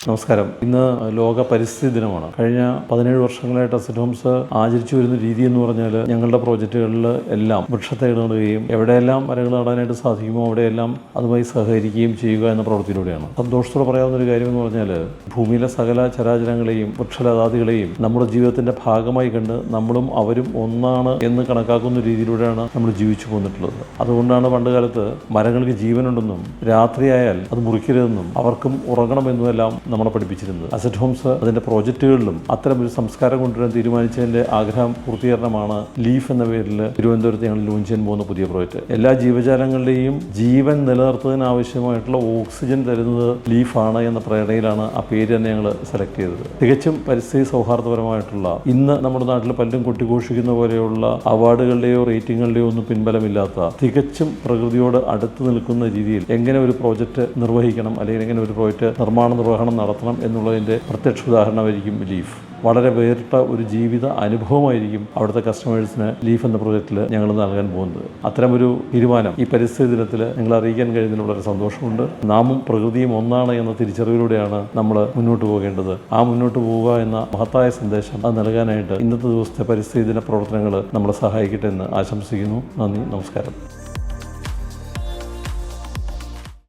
നമസ്കാരം. ഇന്ന് ലോക പരിസ്ഥിതി ദിനമാണ്. കഴിഞ്ഞ 17 വർഷങ്ങളായിട്ട് അസറ്റ് ഹോംസ് ആചരിച്ചു വരുന്ന രീതി എന്ന് പറഞ്ഞാൽ ഞങ്ങളുടെ പ്രോജക്റ്റുകളിൽ എല്ലാം വൃക്ഷത്തെ നടുകയും എവിടെയെല്ലാം മരങ്ങൾ നടാനായിട്ട് സാധിക്കുമോ അവിടെയെല്ലാം അതുമായി സഹകരിക്കുകയും ചെയ്യുക എന്ന പ്രവൃത്തിയിലൂടെയാണ്. സന്തോഷത്തോടെ പറയാവുന്ന ഒരു കാര്യം എന്ന് പറഞ്ഞാൽ ഭൂമിയിലെ സകല ചരാചരങ്ങളെയും വൃക്ഷലതാദികളെയും നമ്മുടെ ജീവിതത്തിന്റെ ഭാഗമായി കണ്ട് നമ്മളും അവരും ഒന്നാണ് എന്ന് കണക്കാക്കുന്ന രീതിയിലൂടെയാണ് നമ്മൾ ജീവിച്ചു പോന്നിട്ടുള്ളത്. അതുകൊണ്ടാണ് പണ്ടുകാലത്ത് മരങ്ങൾക്ക് ജീവനുണ്ടെന്നും രാത്രിയായാൽ അത് മുറിക്കരുതെന്നും അവർക്കും ഉറങ്ങണമെന്നുമെല്ലാം നമ്മളെ പഠിപ്പിച്ചിരുന്നത്. അസറ്റ് ഹോംസ് അതിന്റെ പ്രോജക്റ്റുകളിലും അത്തരം ഒരു സംസ്കാരം കൊണ്ടുവരാൻ തീരുമാനിച്ചതിന്റെ ആഗ്രഹം പൂർത്തീകരണമാണ് ലീഫ് എന്ന പേരിൽ തിരുവനന്തപുരത്ത് ഞങ്ങൾ ലോഞ്ച് ചെയ്യാൻ പോകുന്ന പുതിയ പ്രോജക്റ്റ്. എല്ലാ ജീവജാലങ്ങളുടെയും ജീവൻ നിലനിർത്തുന്നതിന് ആവശ്യമായിട്ടുള്ള ഓക്സിജൻ തരുന്നത് ലീഫാണ് എന്ന പ്രേരണയിലാണ് ആ പേര് തന്നെ ഞങ്ങൾ സെലക്ട് ചെയ്തത്. തികച്ചും പരിസ്ഥിതി സൗഹാർദ്ദപരമായിട്ടുള്ള, ഇന്ന് നമ്മുടെ നാട്ടിൽ പലരും കൊട്ടിഘോഷിക്കുന്ന പോലെയുള്ള അവാർഡുകളുടെയോ റേറ്റിംഗുകളുടെയോ ഒന്നും പിൻബലമില്ലാത്ത, തികച്ചും പ്രകൃതിയോട് അടുത്ത് നിൽക്കുന്ന രീതിയിൽ എങ്ങനെ ഒരു പ്രോജക്റ്റ് നിർവഹിക്കണം അല്ലെങ്കിൽ എങ്ങനെ ഒരു പ്രോജക്റ്റ് നിർമ്മാണ നിർവഹണം നടത്തണം എന്നുള്ളതിൻ്റെ പ്രത്യക്ഷ ഉദാഹരണമായിരിക്കും ലീഫ്. വളരെ വേറിട്ട ഒരു ജീവിത അനുഭവമായിരിക്കും അവിടുത്തെ കസ്റ്റമേഴ്സിന് ലീഫ് എന്ന പ്രോജക്റ്റിൽ ഞങ്ങൾ നൽകാൻ പോകുന്നത്. അത്തരമൊരു തീരുമാനം ഈ പരിസ്ഥിതി ദിനത്തിൽ ഞങ്ങൾ അറിയിക്കാൻ കഴിഞ്ഞതിൽ വളരെ സന്തോഷമുണ്ട്. നാമും പ്രകൃതിയും ഒന്നാണ് എന്ന തിരിച്ചറിവിലൂടെയാണ് നമ്മൾ മുന്നോട്ട് പോകേണ്ടത്. ആ മുന്നോട്ട് പോവുക എന്ന മഹത്തായ സന്ദേശം അത് നൽകാനായിട്ട് ഇന്നത്തെ ദിവസത്തെ പരിസ്ഥിതി ദിന പ്രവർത്തനങ്ങൾ നമ്മളെ സഹായിക്കട്ടെ എന്ന് ആശംസിക്കുന്നു. നന്ദി, നമസ്കാരം.